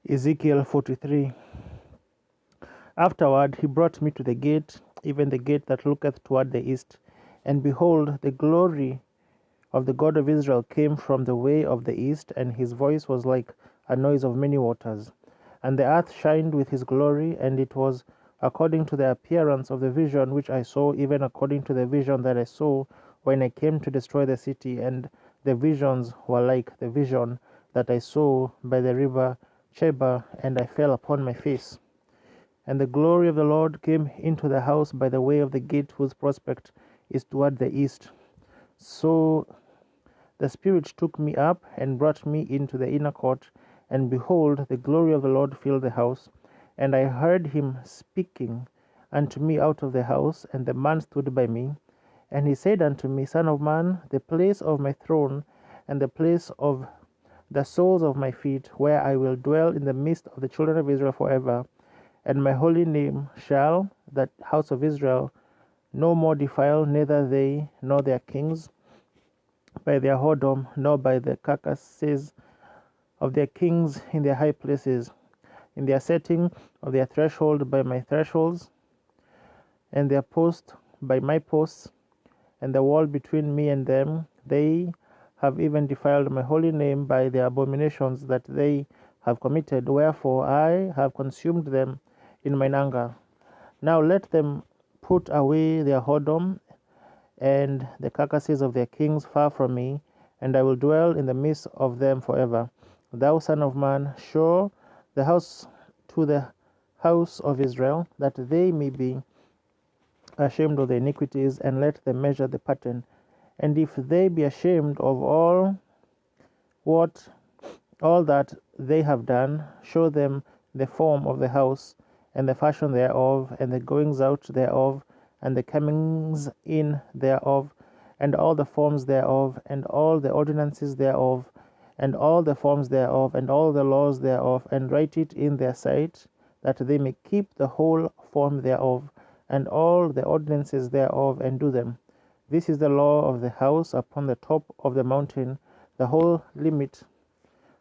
Ezekiel 43. Afterward he brought me to the gate, even the gate that looketh toward the east. And behold, the glory of the God of Israel came from the way of the east, and his voice was like a noise of many waters. And the earth shined with his glory, and it was according to the appearance of the vision which I saw, even according to the vision that I saw when I came to destroy the city. And the visions were like the vision that I saw by the river Chebar, and I fell upon my face. And the glory of the Lord came into the house by the way of the gate whose prospect is toward the east. So the Spirit took me up and brought me into the inner court, and behold, the glory of the Lord filled the house. And I heard him speaking unto me out of the house, and the man stood by me. And he said unto me, Son of man, the place of my throne, and the place of the soles of my feet, where I will dwell in the midst of the children of Israel forever. And my holy name shall that house of Israel no more defile, neither they nor their kings, by their whoredom, nor by the carcasses of their kings in their high places, in their setting of their threshold by my thresholds, and their post by my posts, and the wall between me and them. They have even defiled my holy name by their abominations that they have committed. Wherefore I have consumed them in mine anger. Now let them put away their whoredom and the carcasses of their kings far from me, and I will dwell in the midst of them forever. Thou son of man, show the house to the house of Israel, that they may be ashamed of their iniquities, and let them measure the pattern. And if they be ashamed of all that they have done, show them the form of the house, and the fashion thereof, and the goings out thereof, and the comings in thereof, and all the forms thereof, and all the ordinances thereof, and all the forms thereof, and all the laws thereof, and write it in their sight, that they may keep the whole form thereof, and all the ordinances thereof, and do them. This is the law of the house upon the top of the mountain. The whole limit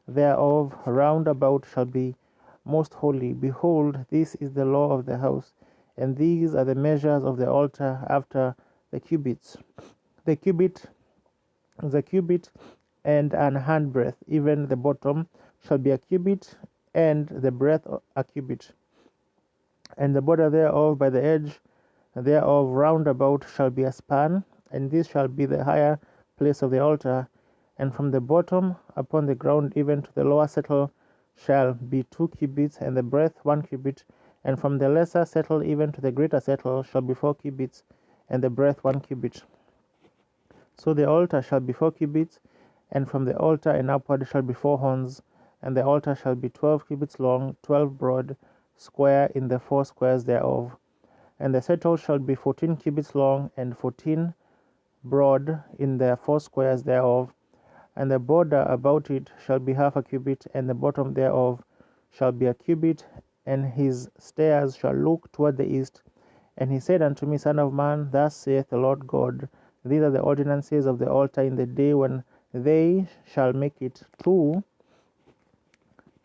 thereof round about shall be most holy. Behold, this is the law of the house, and these are the measures of the altar after the cubits. The cubit and an handbreadth, even the bottom shall be a cubit, and the breadth a cubit. And the border thereof by the edge thereof round about shall be a span, and this shall be the higher place of the altar. And from the bottom upon the ground even to the lower settle shall be 2 cubits, and the breadth 1 cubit. And from the lesser settle even to the greater settle shall be 4 cubits, and the breadth 1 cubit. So the altar shall be 4 cubits, and from the altar and upward shall be 4 horns, and the altar shall be 12 cubits long, 12 broad, square in the 4 squares thereof. And the settle shall be 14 cubits long, and 14 broad in the 4 squares thereof. And the border about it shall be half a cubit, and the bottom thereof shall be a cubit, and his stairs shall look toward the east. And he said unto me, Son of man, thus saith the Lord God, these are the ordinances of the altar in the day when they shall make it, to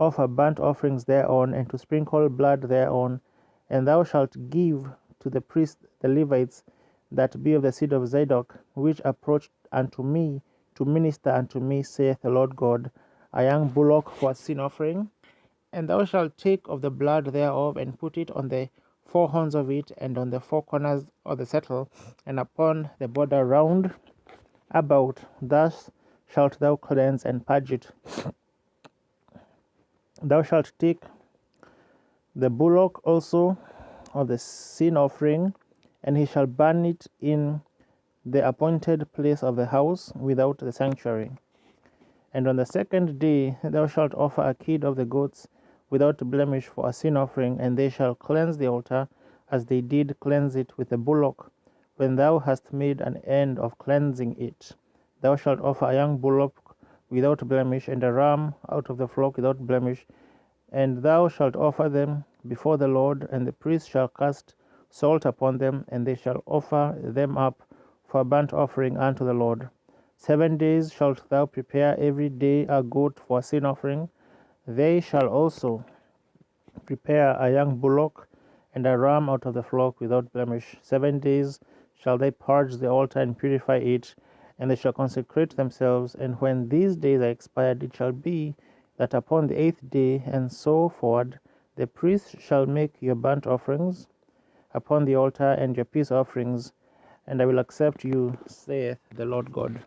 offer burnt offerings thereon, and to sprinkle blood thereon. And thou shalt give to the priests the Levites that be of the seed of Zadok, which approach unto me to minister unto me, saith the Lord God, a young bullock for a sin offering. And thou shalt take of the blood thereof, and put it on the 4 horns of it, and on the 4 corners of the settle, and upon the border round about. Thus shalt thou cleanse and purge it. Thou shalt take the bullock also of the sin offering, and he shall burn it in the appointed place of the house without the sanctuary. And on the 2nd day thou shalt offer a kid of the goats without blemish for a sin offering, and they shall cleanse the altar as they did cleanse it with the bullock. When thou hast made an end of cleansing it, thou shalt offer a young bullock without blemish, and a ram out of the flock without blemish, and thou shalt offer them before the Lord, and the priest shall cast salt upon them, and they shall offer them up for a burnt offering unto the Lord. 7 days shalt thou prepare every day a goat for a sin offering, They shall also prepare a young bullock and a ram out of the flock without blemish. 7 days shall they purge the altar and purify it, and they shall consecrate themselves. And when these days are expired, it shall be that upon the 8th day and so forward, the priest shall make your burnt offerings upon the altar and your peace offerings, and I will accept you, saith the Lord God.